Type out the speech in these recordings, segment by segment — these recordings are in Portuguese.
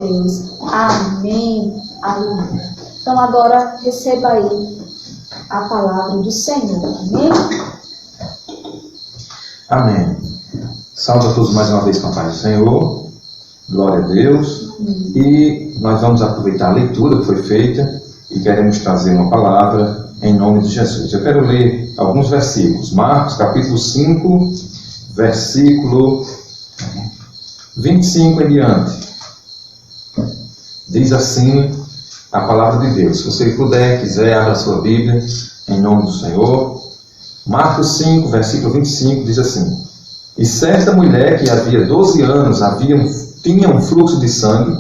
Deus. Amém. Aleluia. Então agora receba aí a palavra do Senhor. Amém? Amém. Salve a todos mais uma vez com a paz do Senhor. Glória a Deus. Amém. E nós vamos aproveitar a leitura que foi feita e queremos trazer uma palavra em nome de Jesus. Eu quero ler alguns versículos. Marcos capítulo 5, versículo 25 em diante. Diz assim a palavra de Deus. Se você puder, quiser, abra a sua Bíblia em nome do Senhor. Marcos 5, versículo 25 diz assim: E certa mulher que havia 12 anos tinha um fluxo de sangue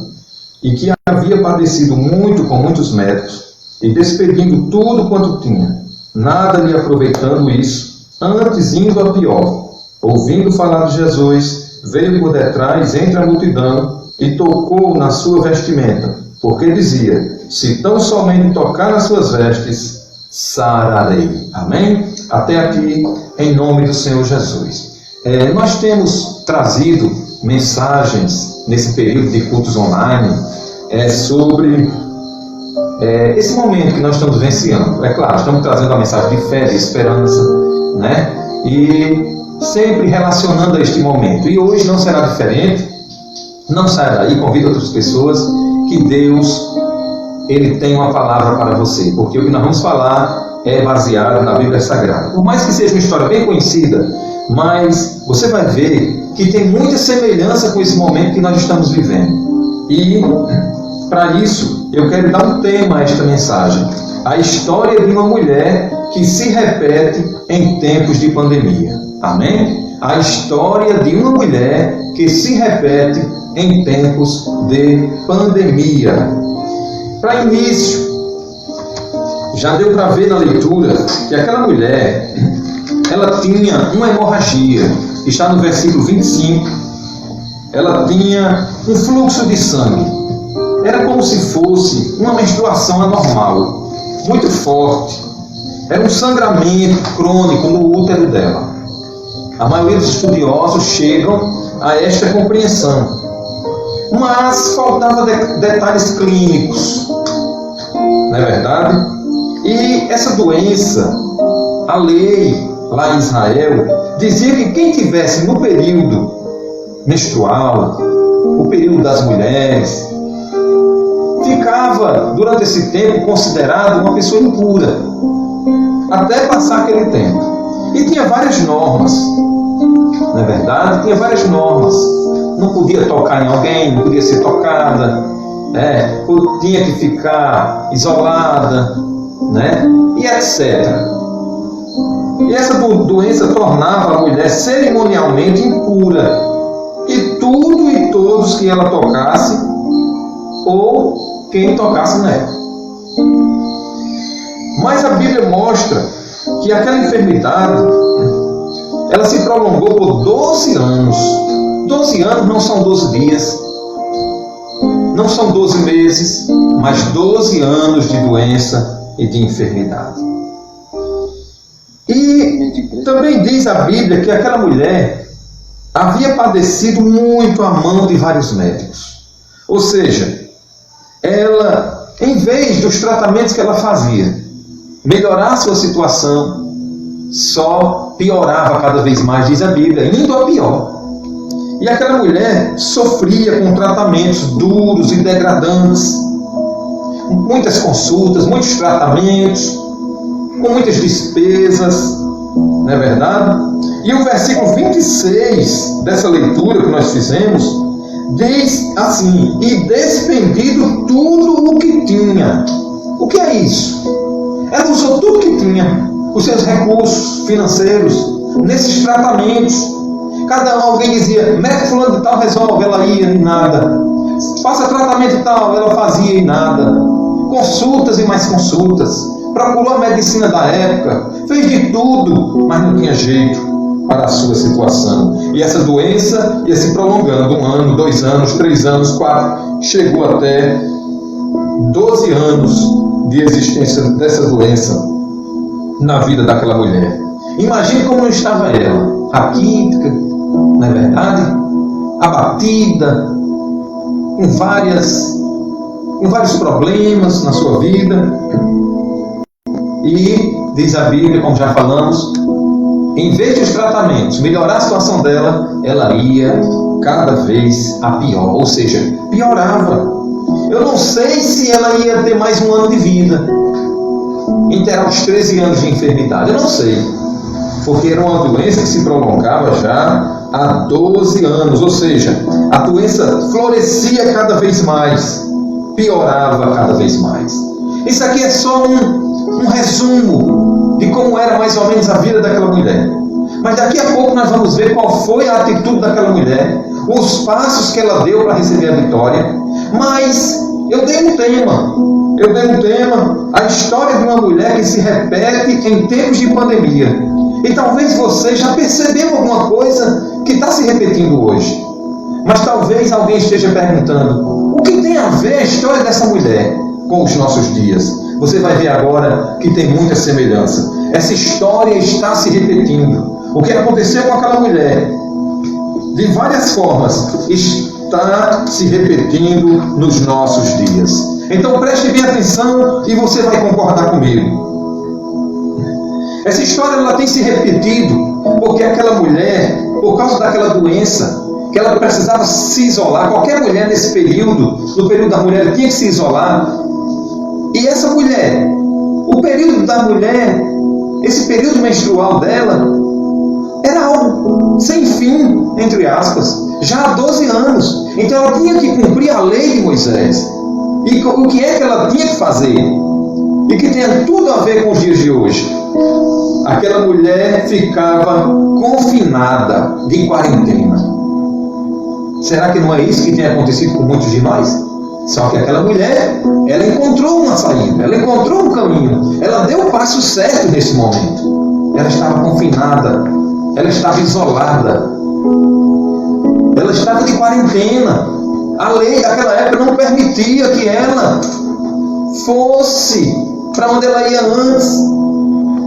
e que havia padecido muito com muitos médicos e despedindo tudo quanto tinha, nada lhe aproveitando isso, antes indo a pior, ouvindo falar de Jesus, veio por detrás entre a multidão e tocou na sua vestimenta, porque dizia: se tão somente tocar nas suas vestes, sararei. Amém? Até aqui, em nome do Senhor Jesus. Nós temos trazido mensagens nesse período de cultos online sobre esse momento que nós estamos vivenciando. É claro, estamos trazendo a mensagem de fé, de esperança, né? E sempre relacionando a este momento. E hoje não será diferente. Não saia daí, convide outras pessoas, que Deus, Ele tem uma palavra para você, porque o que nós vamos falar é baseado na Bíblia Sagrada. Por mais que seja uma história bem conhecida, mas você vai ver que tem muita semelhança com esse momento que nós estamos vivendo. E, para isso, eu quero dar um tema a esta mensagem: a história de uma mulher que se repete em tempos de pandemia. Amém? A história de uma mulher que se repete em tempos de pandemia. Para início, já deu para ver na leitura que aquela mulher, ela tinha uma hemorragia. Está no versículo 25. Ela tinha um fluxo de sangue. Era como se fosse uma menstruação anormal, muito forte. Era um sangramento crônico no útero dela. A maioria dos estudiosos chegam a esta compreensão. Mas faltavam detalhes clínicos, não é verdade? E essa doença, a lei lá em Israel, dizia que quem tivesse no período menstrual, o período das mulheres, ficava durante esse tempo considerado uma pessoa impura, até passar aquele tempo. E tinha várias normas, não é verdade? Tinha várias normas. Não podia tocar em alguém, não podia ser tocada, tinha que ficar isolada, né? E etc. E essa doença tornava a mulher cerimonialmente impura, e tudo e todos que ela tocasse, ou quem tocasse nela. Mas a Bíblia mostra que aquela enfermidade, ela se prolongou por 12 anos. 12 anos não são 12 dias, não são 12 meses, mas 12 anos de doença e de enfermidade. E também diz a Bíblia que aquela mulher havia padecido muito a mão de vários médicos. Ou seja, ela, em vez dos tratamentos que ela fazia, melhorar a sua situação, só piorava cada vez mais, diz a Bíblia, indo a pior. E aquela mulher sofria com tratamentos duros e degradantes, muitas consultas, muitos tratamentos, com muitas despesas, não é verdade? E o versículo 26 dessa leitura que nós fizemos diz assim: e despendido tudo o que tinha. O que é isso? Ela usou tudo que tinha, os seus recursos financeiros, nesses tratamentos. Alguém dizia: médico fulano de tal resolve, ela ia e nada. Faça tratamento e tal, ela fazia e nada. Consultas e mais consultas. Procurou a medicina da época, fez de tudo, mas não tinha jeito para a sua situação. E essa doença ia se prolongando, 1 ano, 2 anos, 3 anos, 4, chegou até 12 anos de existência dessa doença na vida daquela mulher. Imagine como não estava ela, raquítica, não é verdade? Abatida, com vários problemas na sua vida. E diz a Bíblia, como já falamos, em vez de os tratamentos melhorar a situação dela, ela ia cada vez a pior, ou seja, piorava. Eu não sei se ela ia ter mais um ano de vida, enterrar os 13 anos de enfermidade, eu não sei, porque era uma doença que se prolongava já há 12 anos, ou seja, a doença florescia cada vez mais, piorava cada vez mais. Isso aqui é só um resumo de como era mais ou menos a vida daquela mulher. Mas daqui a pouco nós vamos ver qual foi a atitude daquela mulher, os passos que ela deu para receber a vitória. Mas eu dei um tema, a história de uma mulher que se repete em tempos de pandemia. E talvez você já percebeu alguma coisa que está se repetindo hoje. Mas talvez alguém esteja perguntando, o que tem a ver a história dessa mulher com os nossos dias? Você vai ver agora que tem muita semelhança. Essa história está se repetindo. O que aconteceu com aquela mulher, de várias formas, está se repetindo nos nossos dias. Então preste bem atenção e você vai concordar comigo. Essa história ela tem se repetido porque aquela mulher, por causa daquela doença, que ela precisava se isolar. Qualquer mulher nesse período, no período da mulher, tinha que se isolar. E essa mulher, o período da mulher, esse período menstrual dela, era algo sem fim, entre aspas, já há 12 anos. Então ela tinha que cumprir a lei de Moisés. E o que é que ela tinha que fazer? E que tem tudo a ver com os dias de hoje. Aquela mulher ficava confinada de quarentena. Será que não é isso que tem acontecido com muitos de nós? Só que aquela mulher, ela encontrou uma saída, ela encontrou um caminho, ela deu o passo certo nesse momento. Ela estava confinada, ela estava isolada, ela estava de quarentena. A lei daquela época não permitia que ela fosse para onde ela ia antes.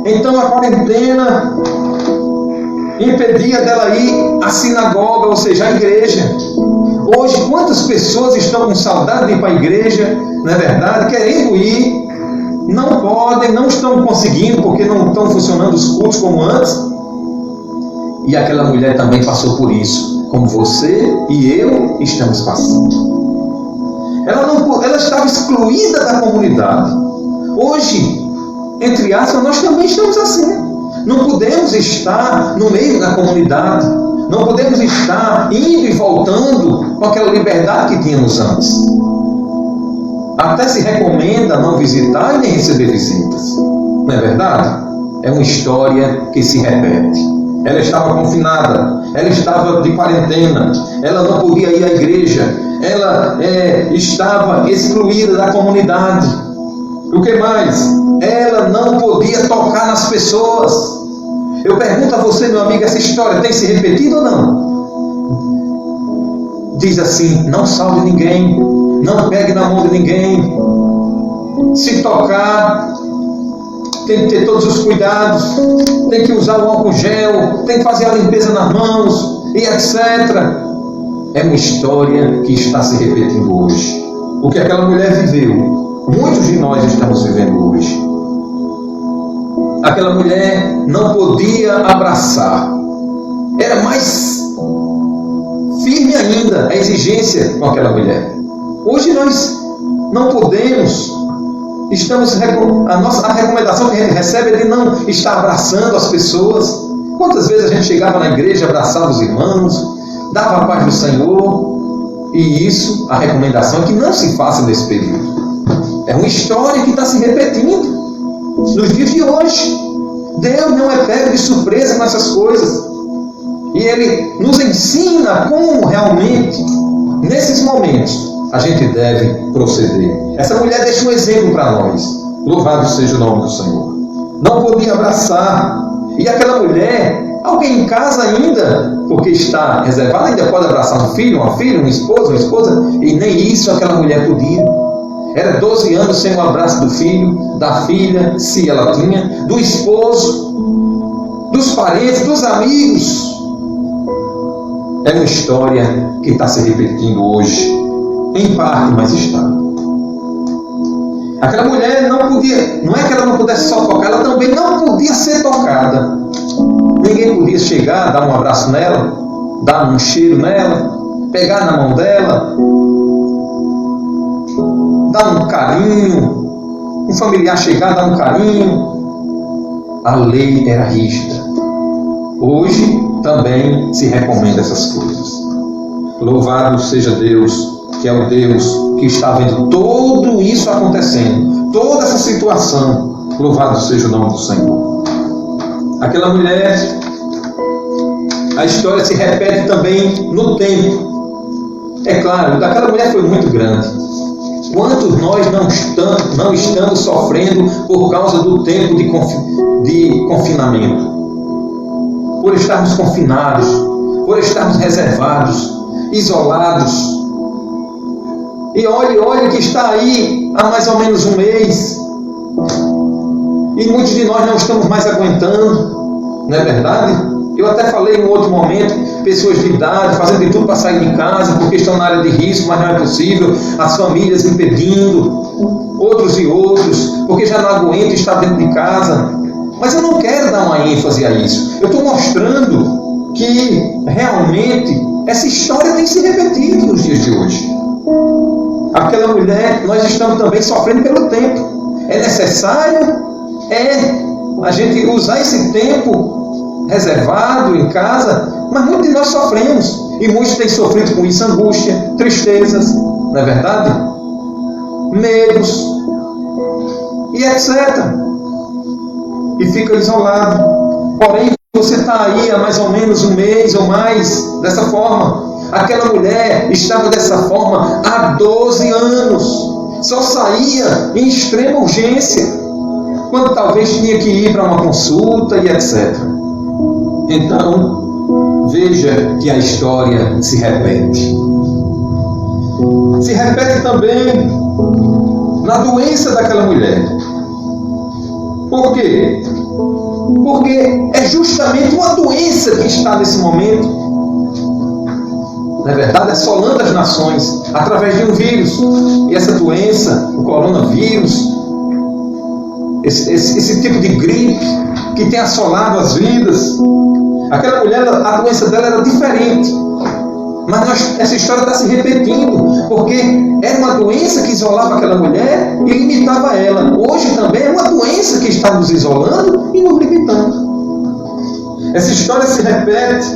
Então a quarentena impedia dela ir à sinagoga, ou seja, à igreja. Hoje, quantas pessoas estão com saudade de ir para a igreja, não é verdade? Querendo ir, não podem, não estão conseguindo, porque não estão funcionando os cultos como antes. E aquela mulher também passou por isso, como você e eu estamos passando. Ela estava excluída da comunidade. Hoje, entre aspas, nós também estamos assim. Não podemos estar no meio da comunidade. Não podemos estar indo e voltando com aquela liberdade que tínhamos antes. Até se recomenda não visitar e nem receber visitas. Não é verdade? É uma história que se repete. Ela estava confinada, ela estava de quarentena, ela não podia ir à igreja, ela estava excluída da comunidade. O que mais? Ela não podia tocar nas pessoas. Eu pergunto a você, meu amigo, essa história tem se repetido ou não? Diz assim, não salve ninguém, não pegue na mão de ninguém. Se tocar, tem que ter todos os cuidados, tem que usar o álcool gel, tem que fazer a limpeza nas mãos, e etc. É uma história que está se repetindo hoje. O que aquela mulher viveu, muitos de nós estamos vivendo hoje. Aquela mulher não podia abraçar. Era mais firme ainda a exigência com aquela mulher. Hoje nós não podemos. A recomendação que a gente recebe é de não estar abraçando as pessoas. Quantas vezes a gente chegava na igreja, abraçava os irmãos, dava a paz do Senhor. E isso, a recomendação é que não se faça nesse período. É uma história que está se repetindo nos dias de hoje. Deus não é pego de surpresa com essas coisas. E Ele nos ensina como realmente, nesses momentos, a gente deve proceder. Essa mulher deixa um exemplo para nós. Louvado seja o nome do Senhor. Não podia abraçar. E aquela mulher, alguém em casa ainda, porque está reservada, ainda pode abraçar um filho, uma filha, uma esposa, e nem isso aquela mulher podia. Era 12 anos sem o abraço do filho, da filha, se ela tinha, do esposo, dos parentes, dos amigos. É uma história que está se repetindo hoje. Em parte, mas está. Aquela mulher não podia, não é que ela não pudesse só tocar, ela também não podia ser tocada. Ninguém podia chegar, dar um abraço nela, dar um cheiro nela, pegar na mão dela, dar um carinho, um familiar chegar, dar um carinho. A lei era rígida. Hoje também se recomenda essas coisas. Louvado seja Deus, que é o Deus que está vendo tudo isso acontecendo, toda essa situação. Louvado seja o nome do Senhor. Aquela mulher, a história se repete também no tempo. É claro, aquela mulher foi muito grande. Quantos nós não estamos sofrendo por causa do tempo de confinamento? Por estarmos confinados, por estarmos reservados, isolados. E olhe que está aí há mais ou menos um mês. E muitos de nós não estamos mais aguentando, não é verdade? Eu até falei em um outro momento, pessoas de idade fazendo de tudo para sair de casa, porque estão na área de risco, mas não é possível, as famílias impedindo, outros, porque já não aguentam estar dentro de casa. Mas eu não quero dar uma ênfase a isso. Eu estou mostrando que realmente essa história tem se repetido nos dias de hoje. Aquela mulher, nós estamos também sofrendo pelo tempo. É necessário a gente usar esse tempo reservado em casa, mas muitos de nós sofremos. E muitos têm sofrido com isso, angústia, tristezas, não é verdade? Medos, e etc. E fica isolado. Porém, você está aí há mais ou menos um mês ou mais, dessa forma. Aquela mulher estava dessa forma há 12 anos. Só saía em extrema urgência, quando talvez tinha que ir para uma consulta e etc. Então, veja que a história se repete. Se repete também na doença daquela mulher. Por quê? Porque é justamente uma doença que está nesse momento, na verdade, assolando as nações através de um vírus. E essa doença, o coronavírus, esse tipo de gripe que tem assolado as vidas. Aquela mulher, a doença dela era diferente. Mas essa história está se repetindo, porque era uma doença que isolava aquela mulher e limitava ela. Hoje também é uma doença que está nos isolando e nos limitando. Essa história se repete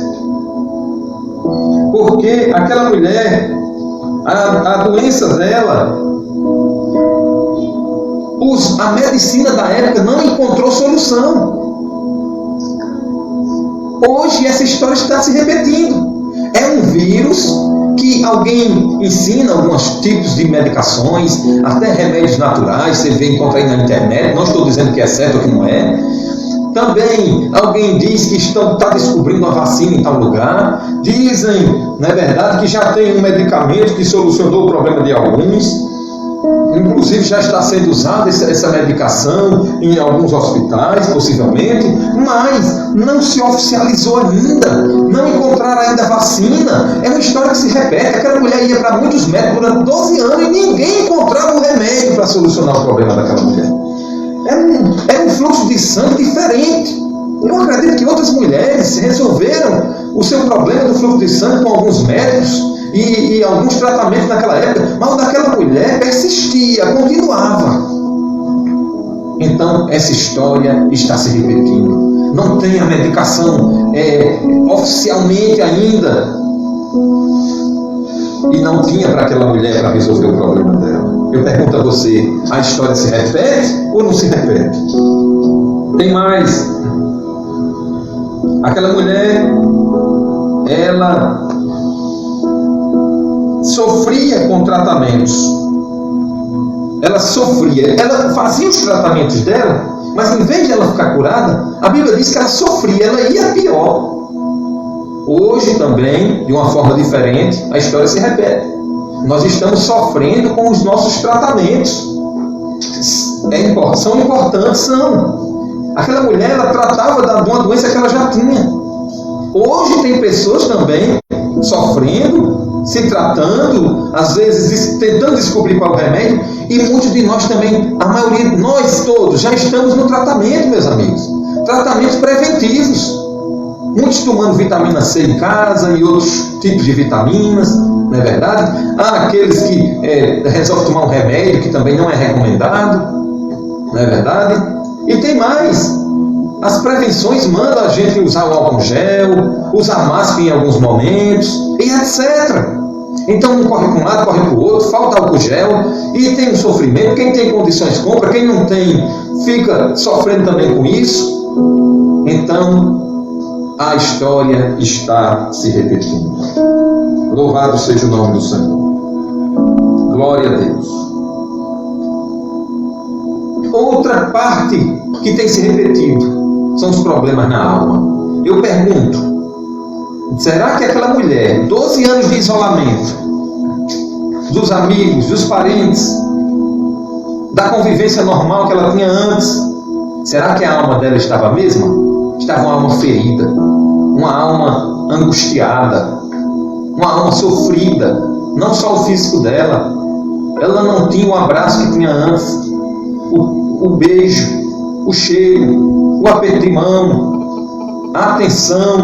porque aquela mulher, a doença dela, a medicina da época não encontrou solução. Hoje essa história está se repetindo. É um vírus que alguém ensina alguns tipos de medicações, até remédios naturais, você vê, encontra aí na internet, não estou dizendo que é certo ou que não é. Também alguém diz que está descobrindo uma vacina em tal lugar. Dizem, não é verdade, que já tem um medicamento que solucionou o problema de alguns. Inclusive já está sendo usada essa medicação em alguns hospitais, possivelmente, mas não se oficializou ainda, não encontraram ainda vacina. É uma história que se repete. Aquela mulher ia para muitos médicos durante 12 anos e ninguém encontrava um remédio para solucionar o problema daquela mulher. Era um fluxo de sangue diferente. Eu acredito que outras mulheres resolveram o seu problema do fluxo de sangue com alguns médicos e alguns tratamentos naquela época, mas o daquela mulher persistia, continuava. Então, essa história está se repetindo. Não tem a medicação oficialmente ainda. E não tinha para aquela mulher para resolver o problema dela. Eu pergunto a você, a história se repete ou não se repete? Tem mais. Aquela mulher, ela sofria com tratamentos. Ela sofria. Ela fazia os tratamentos dela, mas em vez de ela ficar curada, a Bíblia diz que ela sofria, ela ia pior. Hoje também, de uma forma diferente, a história se repete. Nós estamos sofrendo com os nossos tratamentos. São importantes, são. Aquela mulher, ela tratava de uma doença que ela já tinha. Hoje tem pessoas também sofrendo, se tratando, às vezes tentando descobrir qual é o remédio, e muitos de nós também, a maioria, nós todos, já estamos no tratamento, meus amigos. Tratamentos preventivos. Muitos tomando vitamina C em casa e outros tipos de vitaminas, não é verdade? Há aqueles que resolvem tomar um remédio que também não é recomendado, não é verdade? E tem mais. As prevenções mandam a gente usar o álcool gel, usar máscara em alguns momentos, e etc. Então um corre para um lado, corre para o outro, falta álcool gel, e tem um sofrimento. Quem tem condições compra, quem não tem fica sofrendo também com isso. Então a história está se repetindo. Louvado seja o nome do Senhor. Glória a Deus. Outra parte que tem se repetido são os problemas na alma. Eu pergunto, será que aquela mulher, 12 anos de isolamento, dos amigos, dos parentes, da convivência normal que ela tinha antes, será que a alma dela estava a mesma? Estava uma alma ferida, uma alma angustiada, uma alma sofrida, não só o físico dela. Ela não tinha o abraço que tinha antes, o beijo, o cheiro, o aperto de mão, a atenção.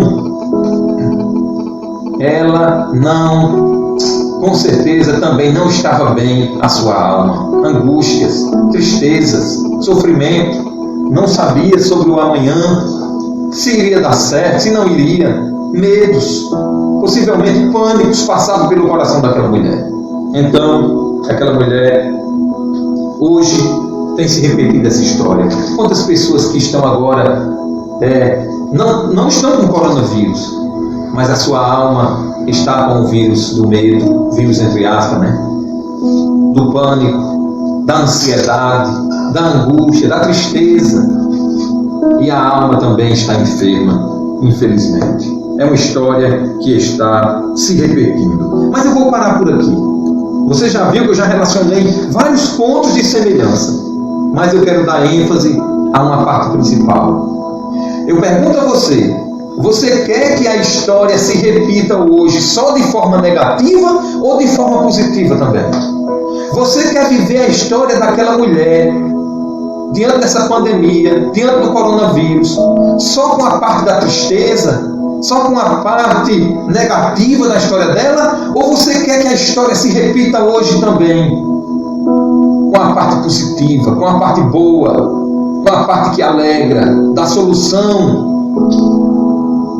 Ela não, com certeza, também não estava bem a sua alma. Angústias, tristezas, sofrimento, não sabia sobre o amanhã, se iria dar certo, se não iria, medos, possivelmente pânicos passavam pelo coração daquela mulher. Então, aquela mulher, hoje, tem se repetido essa história. Quantas pessoas que estão agora, não estão com coronavírus, mas a sua alma está com o vírus do medo, vírus entre aspas, né? Do pânico, da ansiedade, da angústia, da tristeza. E a alma também está enferma, infelizmente. É uma história que está se repetindo. Mas eu vou parar por aqui. Você já viu que eu já relacionei vários pontos de semelhança. Mas eu quero dar ênfase a uma parte principal. Eu pergunto a você, você quer que a história se repita hoje só de forma negativa ou de forma positiva também? Você quer viver a história daquela mulher diante dessa pandemia, diante do coronavírus, só com a parte da tristeza, só com a parte negativa da história dela? Ou você quer que a história se repita hoje também com a parte positiva, com a parte boa, com a parte que alegra, da solução?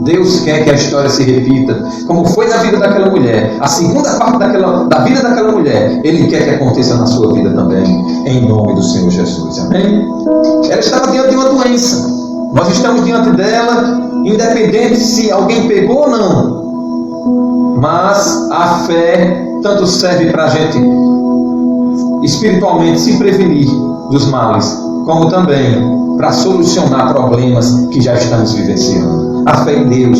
Deus quer que a história se repita, como foi na vida daquela mulher. A segunda parte da vida daquela mulher, Ele quer que aconteça na sua vida também, em nome do Senhor Jesus. Amém? Ela estava diante de uma doença. Nós estamos diante dela, independente se alguém pegou ou não. Mas a fé tanto serve para a gente espiritualmente se prevenir dos males, como também para solucionar problemas que já estamos vivenciando. A fé em Deus.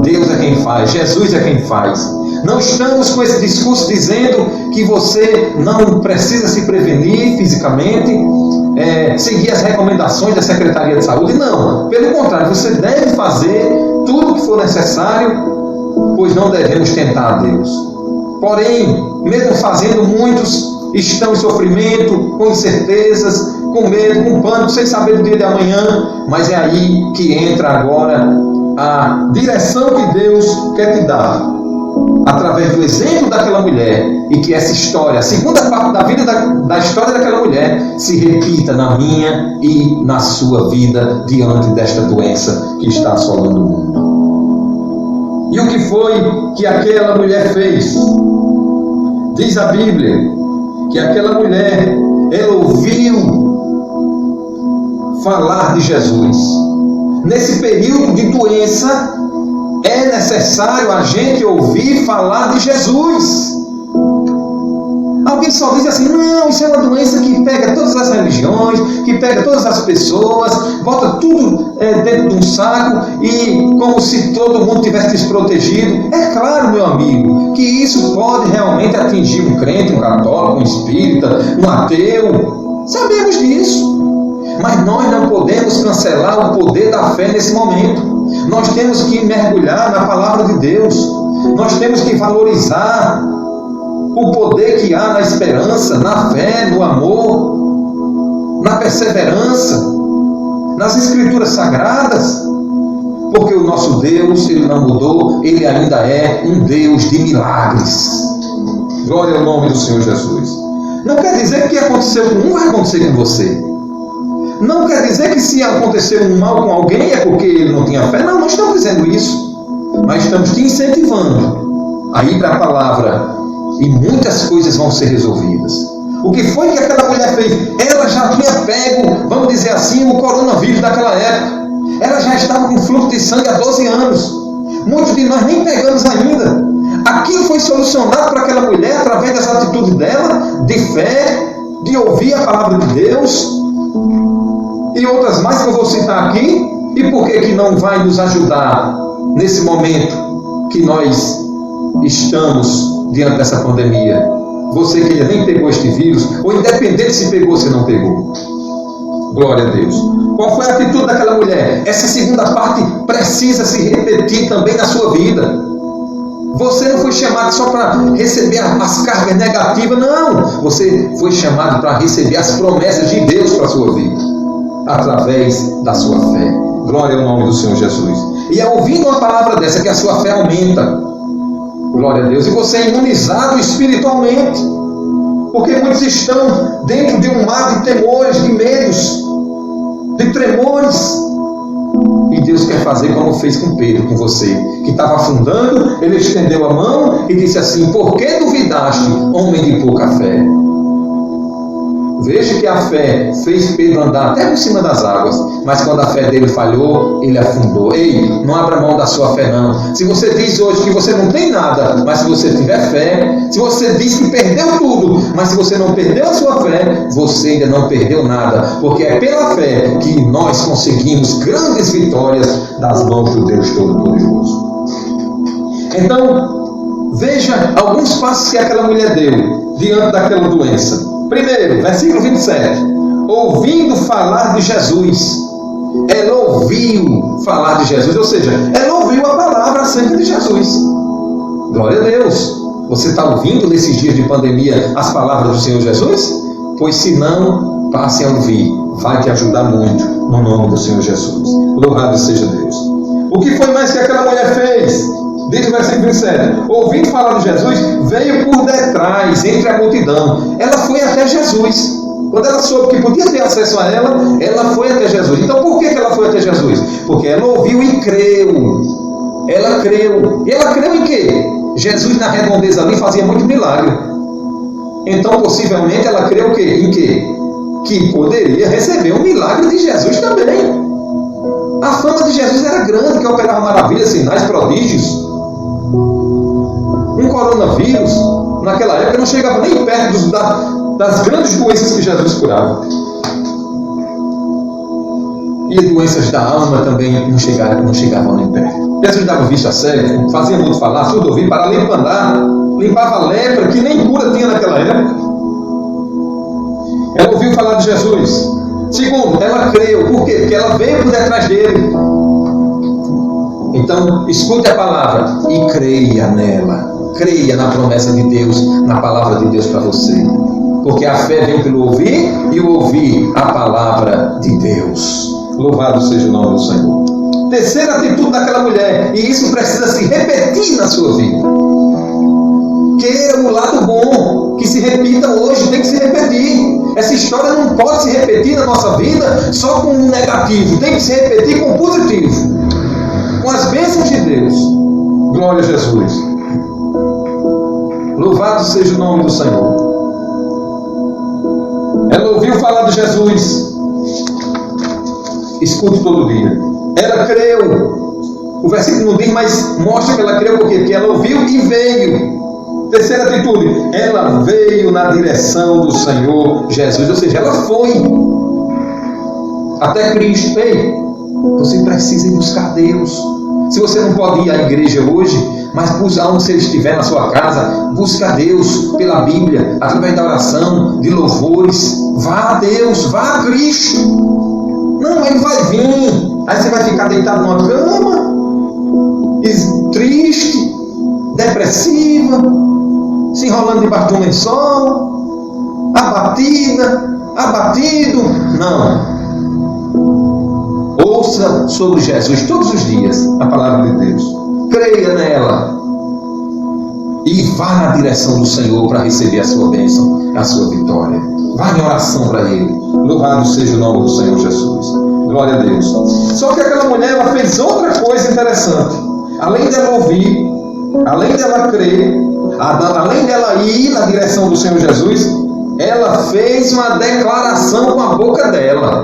Deus é quem faz, Jesus é quem faz. Não estamos com esse discurso dizendo que você não precisa se prevenir fisicamente, seguir as recomendações da Secretaria de Saúde. Não, pelo contrário, você deve fazer tudo o que for necessário, pois não devemos tentar a Deus. Porém, mesmo fazendo, muitos estão em sofrimento, com incertezas, com medo, com pânico, sem saber do dia de amanhã. Mas é aí que entra agora a direção que Deus quer te dar, através do exemplo daquela mulher, e que essa história, a segunda parte da vida da história daquela mulher, se repita na minha e na sua vida, diante desta doença que está assolando o mundo. E o que foi que aquela mulher fez? Diz a Bíblia que aquela mulher, ela ouviu falar de Jesus. Nesse período de doença, é necessário a gente ouvir falar de Jesus. Alguém só diz assim: não, isso é uma doença que pega todas as religiões, que pega todas as pessoas, bota tudo dentro de um saco, e como se todo mundo tivesse desprotegido. É claro, meu amigo, que isso pode realmente atingir um crente, um católico, um espírita, um ateu. Sabemos disso. Mas nós não podemos cancelar o poder da fé nesse momento. Nós temos que mergulhar na palavra de Deus. Nós temos que valorizar o poder que há na esperança, na fé, no amor, na perseverança, nas Escrituras Sagradas, porque o nosso Deus, Ele não mudou, Ele ainda é um Deus de milagres. Glória ao nome do Senhor Jesus. Não quer dizer que o que aconteceu com um vai acontecer com você. Não quer dizer que se aconteceu um mal com alguém é porque ele não tinha fé. Não, não estamos dizendo isso. Mas estamos te incentivando a ir para a palavra e muitas coisas vão ser resolvidas. O que foi que aquela mulher fez? Ela já tinha pego, vamos dizer assim, o coronavírus daquela época. Ela já estava com fluxo de sangue há 12 anos. Muitos de nós nem pegamos ainda. Aquilo foi solucionado para aquela mulher através das atitudes dela, de fé, de ouvir a palavra de Deus e outras mais que eu vou citar aqui. E por que não vai nos ajudar nesse momento que nós estamos diante dessa pandemia? Você que ainda nem pegou este vírus, ou independente se pegou ou se não pegou. Glória a Deus. Qual foi a atitude daquela mulher? Essa segunda parte precisa se repetir também na sua vida. Você não foi chamado só para receber as cargas negativas, não. Você foi chamado para receber as promessas de Deus para a sua vida, através da sua fé. Glória ao nome do Senhor Jesus. E é ouvindo uma palavra dessa que a sua fé aumenta. Glória a Deus. E você é imunizado espiritualmente. Porque muitos estão dentro de um mar de temores, de medos, de tremores. E Deus quer fazer como fez com Pedro, com você, que estava afundando. Ele estendeu a mão e disse assim: por que duvidaste, homem de pouca fé? Veja que a fé fez Pedro andar até por cima das águas, mas quando a fé dele falhou, ele afundou. Ei, não abra mão da sua fé não. Se você diz hoje que você não tem nada, mas se você tiver fé, se você diz que perdeu tudo, mas se você não perdeu a sua fé, você ainda não perdeu nada, porque é pela fé que nós conseguimos grandes vitórias das mãos do Deus Todo-Poderoso. Então, veja alguns passos que aquela mulher deu diante daquela doença. Primeiro, versículo 27. Ouvindo falar de Jesus. Ela ouviu falar de Jesus, ou seja, ela ouviu a palavra acerca de Jesus. Glória a Deus. Você está ouvindo nesses dias de pandemia as palavras do Senhor Jesus? Pois se não, passe a ouvir. Vai te ajudar muito no nome do Senhor Jesus. Louvado seja Deus. O que foi mais que aquela mulher fez? Diz o versículo 27, ouvindo falar de Jesus, veio por detrás, entre a multidão. Ela foi até Jesus. Quando ela soube que podia ter acesso a ela foi até Jesus. Então por que ela foi até Jesus? Porque ela ouviu e creu. Ela creu. E ela creu em quê? Jesus na redondeza ali fazia muito milagre. Então possivelmente ela creu o quê? Em quê? Que poderia receber um milagre de Jesus também. A fama de Jesus era grande, que operava maravilhas, sinais, prodígios. Um coronavírus, naquela época, não chegava nem perto das grandes doenças que Jesus curava. E doenças da alma também não chegavam nem perto. Jesus dava vista cega, fazia muito falar, surdo ouvir, paralítico andar, limpava a lepra, que nem cura tinha naquela época. Ela ouviu falar de Jesus. Segundo, ela creu. Por quê? Porque ela veio por detrás dele. Então, escute a palavra e creia nela. Creia na promessa de Deus, na palavra de Deus para você. Porque a fé vem pelo ouvir e o ouvir a palavra de Deus. Louvado seja o nome do Senhor. Terceira atitude daquela mulher, e isso precisa se repetir na sua vida. Queira o lado bom, que se repita hoje, tem que se repetir. Essa história não pode se repetir na nossa vida só com um negativo, tem que se repetir com positivo, com as bênçãos de Deus. Glória a Jesus. Louvado seja o nome do Senhor. Ela ouviu falar de Jesus. Escute todo dia. Ela creu. O versículo não diz, mas mostra que ela creu por quê? Porque ela ouviu e veio. Terceira atitude, ela veio na direção do Senhor Jesus, ou seja, ela foi até Cristo. Ei, você precisa ir buscar Deus. Se você não pode ir à igreja hoje, mas busca onde você estiver na sua casa, busca Deus pela Bíblia, através da oração, de louvores. Vá a Deus, vá a Cristo. Não, Ele vai vir. Aí você vai ficar deitado numa cama, triste, depressiva, se enrolando debaixo de um lençol, abatida, abatido. Não. Ouça sobre Jesus todos os dias a palavra de Deus. Creia nela. E vá na direção do Senhor para receber a sua bênção, a sua vitória. Vá em oração para Ele. Louvado seja o nome do Senhor Jesus. Glória a Deus. Só que aquela mulher, ela fez outra coisa interessante. Além dela ouvir, além dela crer, além dela ir na direção do Senhor Jesus, ela fez uma declaração com a boca dela.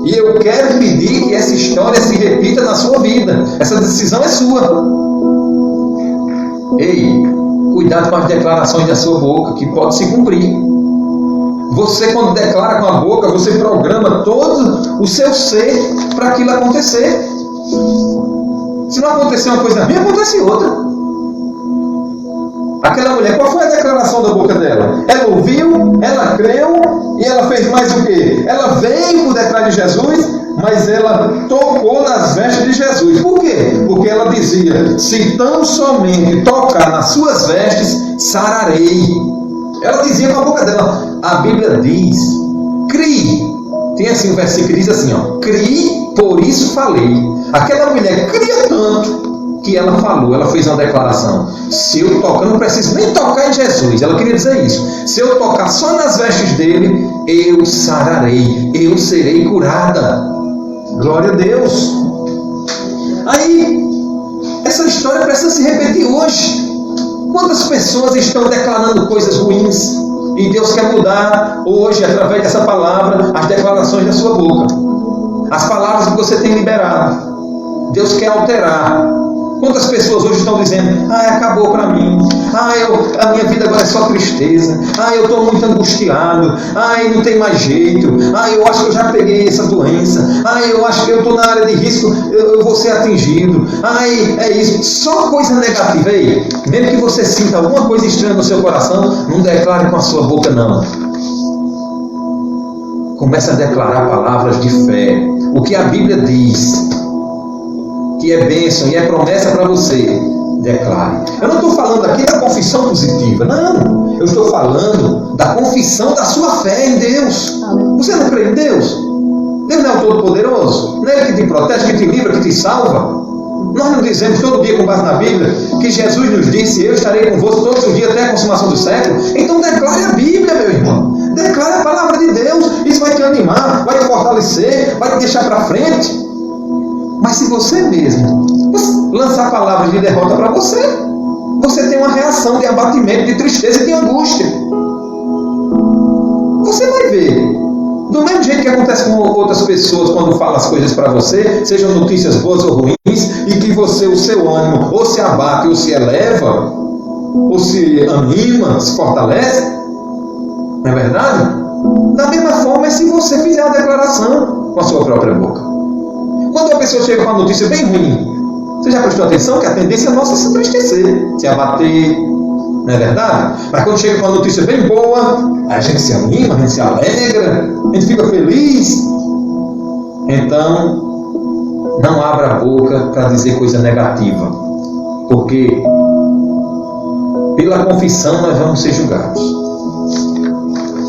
E eu quero pedir que essa história se repita na sua vida. Essa decisão é sua. Ei, cuidado com as declarações da sua boca, que pode se cumprir. Você, quando declara com a boca, você programa todo o seu ser para aquilo acontecer. Se não acontecer uma coisa ruim, acontece outra. Aquela mulher, qual foi a declaração da boca dela? Ela ouviu, ela creu e ela fez mais o quê? Ela veio por detrás de Jesus, mas ela tocou nas vestes de Jesus. Por quê? Porque ela dizia: se tão somente tocar nas suas vestes, sararei. Ela dizia com a boca dela. A Bíblia diz: crie. Tem assim um versículo que diz assim, ó: crie, por isso falei. Aquela mulher cria tanto que ela falou, ela fez uma declaração: se eu tocar, não preciso nem tocar em Jesus. Ela queria dizer isso: se eu tocar só nas vestes dele, eu sararei, eu serei curada. Glória a Deus. Aí, essa história precisa se repetir hoje. Quantas pessoas estão declarando coisas ruins e Deus quer mudar hoje, através dessa palavra, as declarações da sua boca, as palavras que você tem liberado? Deus quer alterar. Quantas pessoas hoje estão dizendo: acabou para mim, a minha vida agora é só tristeza, eu estou muito angustiado, não tem mais jeito, eu acho que eu já peguei essa doença, eu acho que eu estou na área de risco, eu vou ser atingido, é isso, só coisa negativa. Aí, mesmo que você sinta alguma coisa estranha no seu coração, não declare com a sua boca, não. Comece a declarar palavras de fé, o que a Bíblia diz que é bênção e é promessa para você, declare. Eu não estou falando aqui da confissão positiva, não. Eu estou falando da confissão da sua fé em Deus. Você não crê em Deus? Deus não é o Todo-Poderoso? Não é Ele que te protege, que te livra, que te salva? Nós não dizemos todo dia, com base na Bíblia, que Jesus nos disse: eu estarei convosco todos os dias até a consumação do século? Então declare a Bíblia, meu irmão. Declare a palavra de Deus. Isso vai te animar, vai te fortalecer, vai te deixar para frente. Mas se você mesmo lançar palavras de derrota para você, você tem uma reação de abatimento, de tristeza e de angústia. Você vai ver. Do mesmo jeito que acontece com outras pessoas quando falam as coisas para você, sejam notícias boas ou ruins, e que você, o seu ânimo, ou se abate, ou se eleva, ou se anima, se fortalece. Não é verdade? Da mesma forma é se você fizer a declaração com a sua própria boca. Quando a pessoa chega com uma notícia bem ruim, você já prestou atenção que a tendência nossa é se entristecer, se abater, não é verdade? Mas quando chega com uma notícia bem boa, a gente se anima, a gente se alegra, a gente fica feliz. Então, não abra a boca para dizer coisa negativa, porque pela confissão nós vamos ser julgados.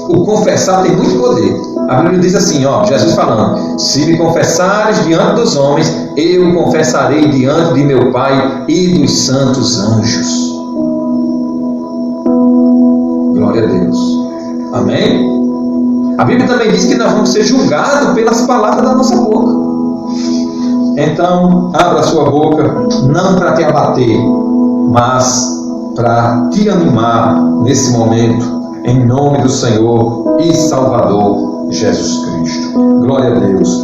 O confessar tem muito poder. A Bíblia diz assim, Jesus falando: se me confessares diante dos homens, eu confessarei diante de meu Pai e dos santos anjos. Glória a Deus. Amém? A Bíblia também diz que nós vamos ser julgados pelas palavras da nossa boca. Então, abra a sua boca, não para te abater, mas para te animar nesse momento, em nome do Senhor e Salvador Jesus Cristo. Glória a Deus.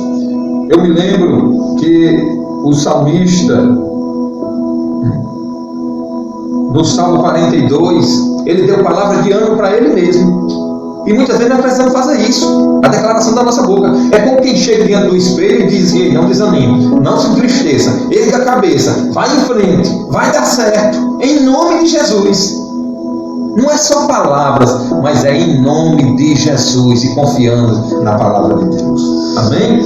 Eu me lembro que o salmista, no Salmo 42, ele deu palavras de ânimo para ele mesmo. E muitas vezes nós precisamos fazer isso. A declaração da nossa boca. É como quem chega diante do espelho e diz: ei, não desanime, não se entristeça, erga a cabeça, vai em frente, vai dar certo, em nome de Jesus. Não é só palavras, mas é em nome de Jesus e confiando na palavra de Deus. Amém?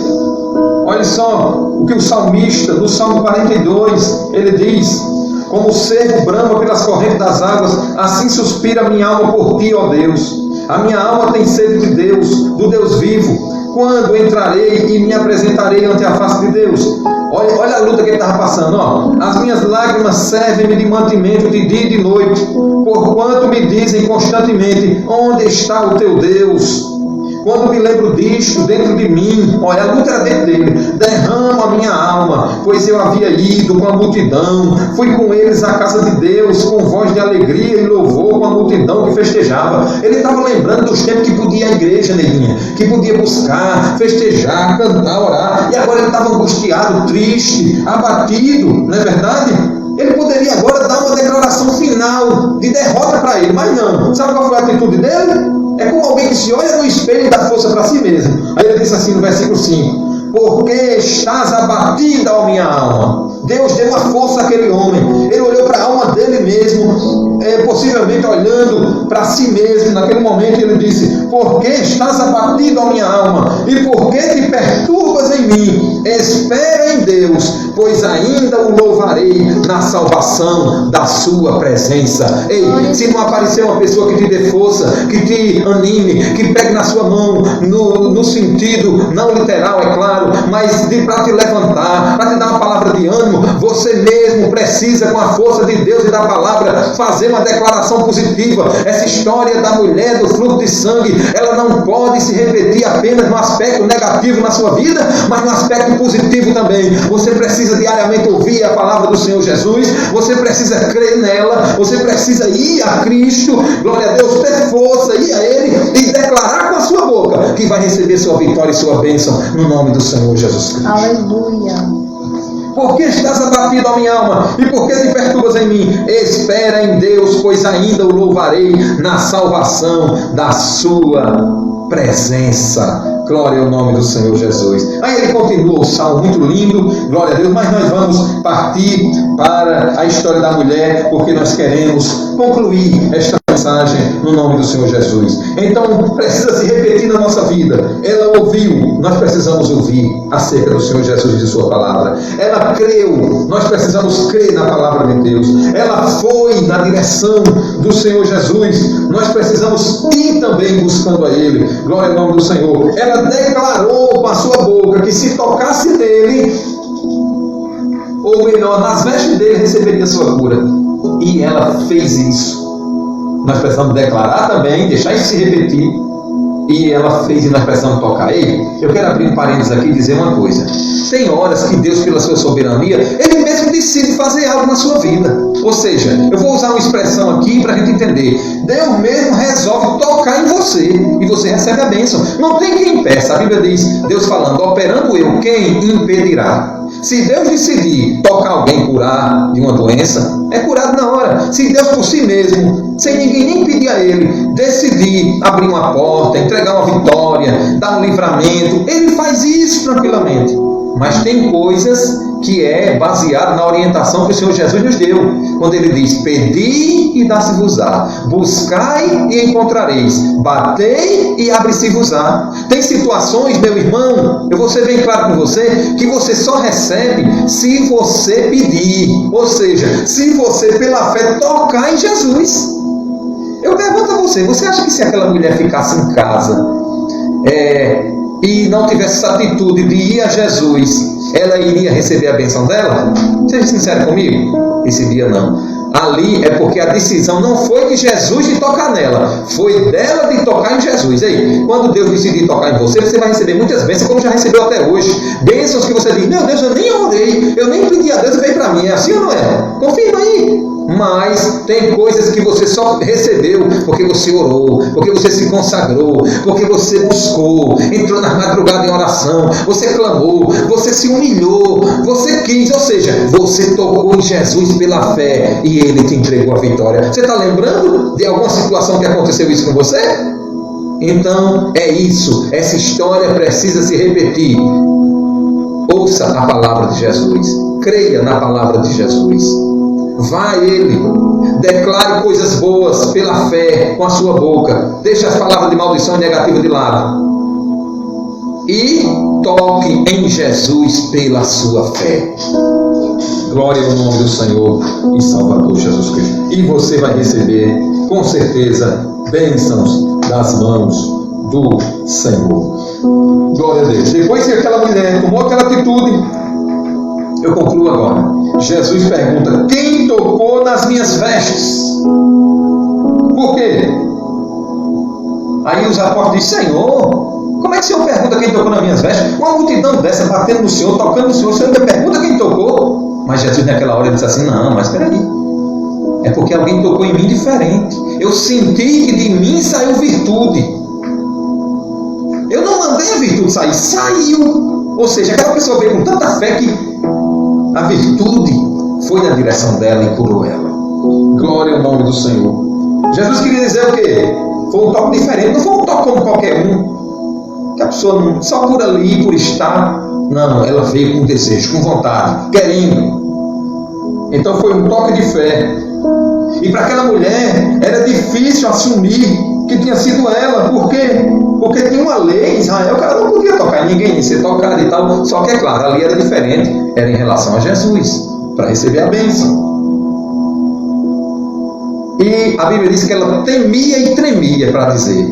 Olha só o que o salmista, no Salmo 42, ele diz: como o cervo brama pelas correntes das águas, assim suspira a minha alma por ti, ó Deus. A minha alma tem sede de Deus, do Deus vivo. Quando entrarei e me apresentarei ante a face de Deus? Olha a luta que ele estava passando, ó. As minhas lágrimas servem-me de mantimento de dia e de noite, porquanto me dizem constantemente: onde está o teu Deus? Quando me lembro disto dentro de mim, olha, a luta era dentro dele, derramo a minha alma, pois eu havia ido com a multidão, fui com eles à casa de Deus, com voz de alegria e louvor, com a multidão que festejava. Ele estava lembrando dos tempos que podia ir à igreja, neguinha, que podia buscar, festejar, cantar, orar, e agora ele estava angustiado, triste, abatido, não é verdade? Ele poderia agora dar uma declaração final de derrota para ele, mas não. Sabe qual foi a atitude dele? É como alguém que se olha no espelho e dá força para si mesmo. Aí ele disse assim no versículo 5: porque estás abatida, ó minha alma. Deus deu uma força àquele homem. Ele olhou para a alma dele mesmo, possivelmente olhando para si mesmo. Naquele momento ele disse: porque estás abatida, ó minha alma, e por que te perturbas em mim? Espera em Deus, pois ainda o louvarei na salvação da sua presença. Ei, se não aparecer uma pessoa que te dê força, que te anime, que pegue na sua mão, no sentido não literal, é claro, mas para te levantar, para te dar uma palavra de ânimo, você mesmo precisa, com a força de Deus e da palavra, fazer uma declaração positiva. Essa história da mulher do fluxo de sangue, ela não pode se repetir apenas no aspecto negativo na sua vida, mas no aspecto positivo também. Você precisa diariamente ouvir a palavra do Senhor Jesus, você precisa crer nela, você precisa ir a Cristo, glória a Deus, ter força, ir a Ele e declarar com a sua boca que vai receber sua vitória e sua bênção no nome do Senhor Jesus Cristo. Aleluia. Por que estás abatido, ó minha alma? E por que te perturbas em mim? Espera em Deus, pois ainda o louvarei na salvação da sua presença. Glória ao nome do Senhor Jesus. Aí ele continua o salmo muito lindo, glória a Deus, mas nós vamos partir para a história da mulher, porque nós queremos concluir esta mensagem no nome do Senhor Jesus. Então precisa se repetir na nossa vida. Ela ouviu, nós precisamos ouvir acerca do Senhor Jesus e de sua palavra. Ela creu, nós precisamos crer na palavra de Deus. Ela foi na direção do Senhor Jesus, nós precisamos ir também buscando a Ele. Glória ao nome do Senhor. Ela declarou com a sua boca que se tocasse nele, ou melhor, nas vestes dele, receberia sua cura. E ela fez isso. Nós precisamos declarar também, deixar isso se repetir. E ela fez, e nós precisamos tocar. Ei, eu quero abrir um parênteses aqui e dizer uma coisa. Tem horas que Deus, pela sua soberania, Ele mesmo decide fazer algo na sua vida. Ou seja, eu vou usar uma expressão aqui para a gente entender. Deus mesmo resolve tocar em você e você recebe a bênção. Não tem quem impeça. A Bíblia diz, Deus falando: operando eu, quem impedirá? Se Deus decidir tocar alguém, curar de uma doença, é curado na hora. Se Deus por si mesmo, sem ninguém nem pedir a Ele, decidir abrir uma porta, entregar uma vitória, dar um livramento, Ele faz isso tranquilamente. Mas tem coisas que é baseado na orientação que o Senhor Jesus nos deu, quando Ele diz: pedi e dá-se-vos-á, buscai e encontrareis, batei e abre-se-vos-á. Tem situações, meu irmão, eu vou ser bem claro com você, que você só recebe se você pedir, ou seja, se você pela fé tocar em Jesus. Eu pergunto a você, você acha que se aquela mulher ficasse em casa e não tivesse essa atitude de ir a Jesus, ela iria receber a bênção dela? Seja sincero comigo, esse dia não. Ali é porque a decisão não foi de Jesus de tocar nela, foi dela de tocar em Jesus. Aí, quando Deus decidir tocar em você, você vai receber muitas bênçãos, como já recebeu até hoje. Bênçãos que você diz: meu Deus, eu nem orei, eu nem pedi a Deus e veio para mim. É assim ou não é? Confirma aí. Mas tem coisas que você só recebeu porque você orou, porque você se consagrou, porque você buscou, entrou na madrugada em oração, você clamou, você se humilhou, você quis, ou seja, você tocou em Jesus pela fé e Ele te entregou a vitória. Você está lembrando de alguma situação que aconteceu isso com você? Então é isso, essa história precisa se repetir. Ouça a palavra de Jesus, creia na palavra de Jesus. Vá a Ele, declare coisas boas pela fé com a sua boca, deixe as palavras de maldição e negativa de lado e toque em Jesus pela sua fé. glória ao nome do Senhor e Salvador Jesus Cristo. E você vai receber, com certeza, bênçãos das mãos do Senhor. Glória a Deus. Depois que aquela mulher tomou aquela atitude, eu concluo agora. Jesus pergunta: quem tocou nas minhas vestes? Por quê? Aí os apóstolos dizem: Senhor, como é que o Senhor pergunta quem tocou nas minhas vestes? Uma multidão dessa batendo no Senhor, tocando no Senhor, o Senhor ainda pergunta quem tocou? Mas Jesus naquela hora disse assim: não, mas espera aí. É porque alguém tocou em mim diferente. Eu senti que de mim saiu virtude. Eu não mandei a virtude sair, saiu. Ou seja, aquela pessoa veio com tanta fé que a virtude foi na direção dela e curou ela. Glória ao nome do Senhor. Jesus queria dizer o quê? Foi um toque diferente, não foi um toque como qualquer um, que a pessoa não, só por ali, por estar. Não, ela veio com desejo, com vontade, querendo. Então foi um toque de fé. E para aquela mulher era difícil assumir que tinha sido ela. Por quê? Porque tinha uma lei em Israel que ela não podia tocar em ninguém, ser tocada e tal. Só que é claro, ali era diferente, era em relação a Jesus, para receber a bênção. E a Bíblia diz que ela temia e tremia para dizer.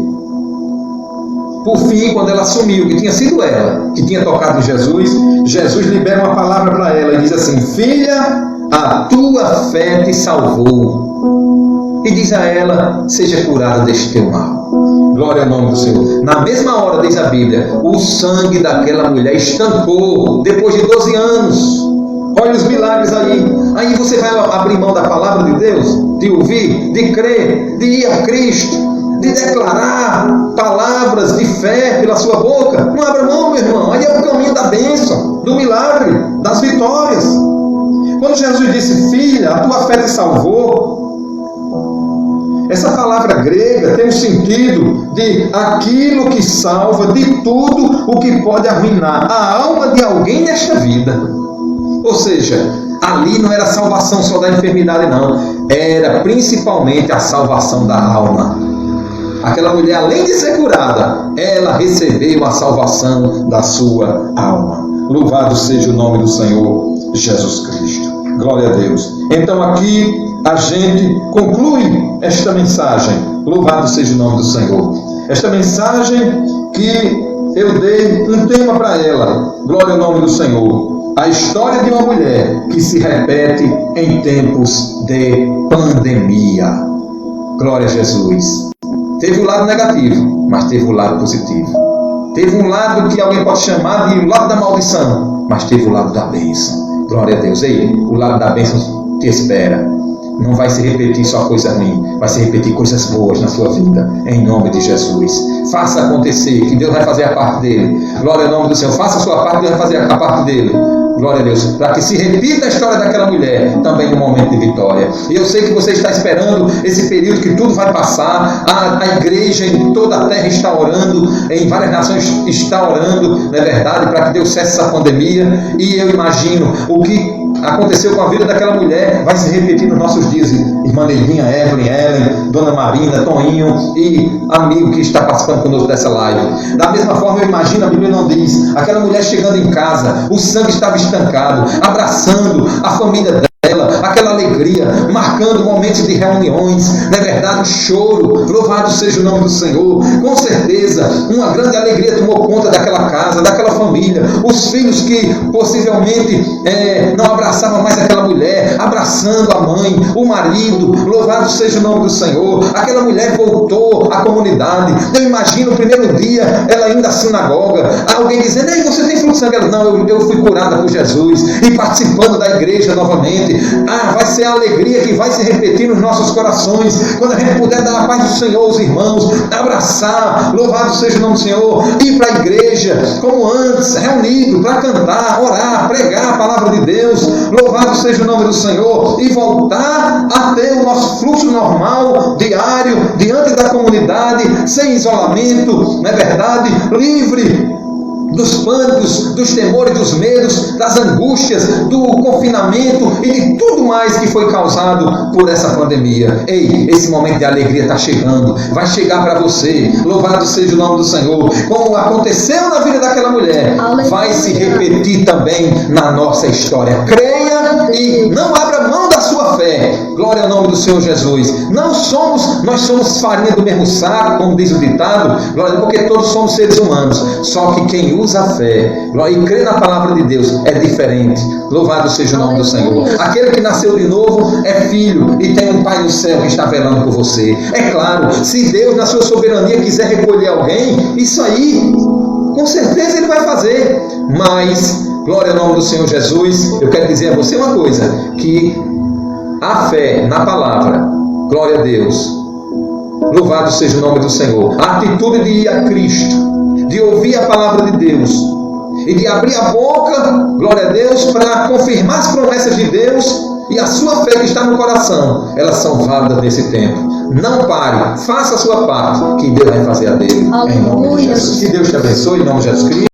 Por fim, quando ela assumiu que tinha sido ela que tinha tocado em Jesus, Jesus libera uma palavra para ela e diz assim: filha, a tua fé te salvou. E diz a ela: seja curada deste teu mal. Glória ao nome do Senhor. Na mesma hora, diz a Bíblia, o sangue daquela mulher estancou depois de 12 anos. Olha os milagres aí. Aí você vai abrir mão da palavra de Deus, de ouvir, de crer, de ir a Cristo, de declarar palavras de fé pela sua boca. Não abra mão, meu irmão. Aí é o caminho da bênção, do milagre, das vitórias. Quando Jesus disse: filha, a tua fé te salvou, essa palavra grega tem o sentido de aquilo que salva de tudo o que pode arruinar a alma de alguém nesta vida. Ou seja, ali não era a salvação só da enfermidade, não. Era principalmente a salvação da alma. Aquela mulher, além de ser curada, ela recebeu a salvação da sua alma. Louvado seja o nome do Senhor Jesus Cristo. Glória a Deus. Então aqui a gente conclui esta mensagem. Louvado seja o nome do Senhor. Esta mensagem que eu dei um tema para ela. Glória ao nome do Senhor. A história de uma mulher que se repete em tempos de pandemia. Glória a Jesus. Teve o lado negativo, mas teve o lado positivo. Teve um lado que alguém pode chamar de o lado da maldição, mas teve o lado da bênção. Glória a Deus. Ei, o lado da bênção te espera. Não vai se repetir só coisa ruim, vai se repetir coisas boas na sua vida, em nome de Jesus. Faça acontecer, que Deus vai fazer a parte dele. Glória ao nome do Senhor. Faça a sua parte, Deus vai fazer a parte dele. Glória a Deus. Para que se repita a história daquela mulher, também um momento de vitória. E eu sei que você está esperando esse período que tudo vai passar. A igreja em toda a terra está orando, em várias nações está orando, não é verdade? Para que Deus cesse essa pandemia. E eu imagino o que aconteceu com a vida daquela mulher vai se repetir nos nossos dias. Irmã Neidinha, Evelyn, Ellen, Dona Marina, Toninho e amigo que está participando conosco dessa live. Da mesma forma, eu imagino, a Bíblia não diz, aquela mulher chegando em casa, o sangue estava estancado, abraçando a família dela, aquela alegria, marcando momentos de reuniões, não é verdade? O choro, louvado seja o nome do Senhor. Com certeza, uma grande alegria tomou conta daquela casa, daquela família. Os filhos que possivelmente não abraçavam mais aquela mulher, abraçando a mãe, o marido, louvado seja o nome do Senhor. Aquela mulher voltou à comunidade. Eu imagino o primeiro dia, ela indo à sinagoga, alguém dizendo: ei, você tem fluxo de sangue? Ela: não, eu fui curada por Jesus. E participando da igreja novamente. Vai ser a alegria que vai se repetir nos nossos corações, quando a gente puder dar a paz do Senhor aos irmãos, abraçar, louvado seja o nome do Senhor, ir para a igreja, como antes, reunido, para cantar, orar, pregar a palavra de Deus, louvado seja o nome do Senhor, e voltar a ter o nosso fluxo normal, diário, diante da comunidade, sem isolamento, não é verdade? Livre dos pânicos, dos temores, dos medos, das angústias, do confinamento e de tudo mais que foi causado por essa pandemia. Ei, esse momento de alegria está chegando, vai chegar para você. Louvado seja o nome do Senhor. Como aconteceu na vida daquela mulher, vai se repetir também na nossa história. Creia e não abra mão da sua fé. Glória ao nome do Senhor Jesus. Nós somos farinha do mesmo saco, como diz o ditado, glória, porque todos somos seres humanos. Só que quem usa a fé, glória, e crê na palavra de Deus é diferente. Louvado seja o nome do Senhor. Aquele que nasceu de novo é filho e tem um Pai no céu que está velando por você. É claro, se Deus na sua soberania quiser recolher alguém, isso aí, com certeza Ele vai fazer. Mas, glória ao nome do Senhor Jesus, eu quero dizer a você uma coisa, que a fé na palavra, glória a Deus, louvado seja o nome do Senhor, a atitude de ir a Cristo, de ouvir a palavra de Deus e de abrir a boca, glória a Deus, para confirmar as promessas de Deus e a sua fé que está no coração, elas são válidas nesse tempo. Não pare, faça a sua parte, que Deus vai fazer a dele. Em nome de Jesus. Que Deus te abençoe, em nome de Jesus Cristo.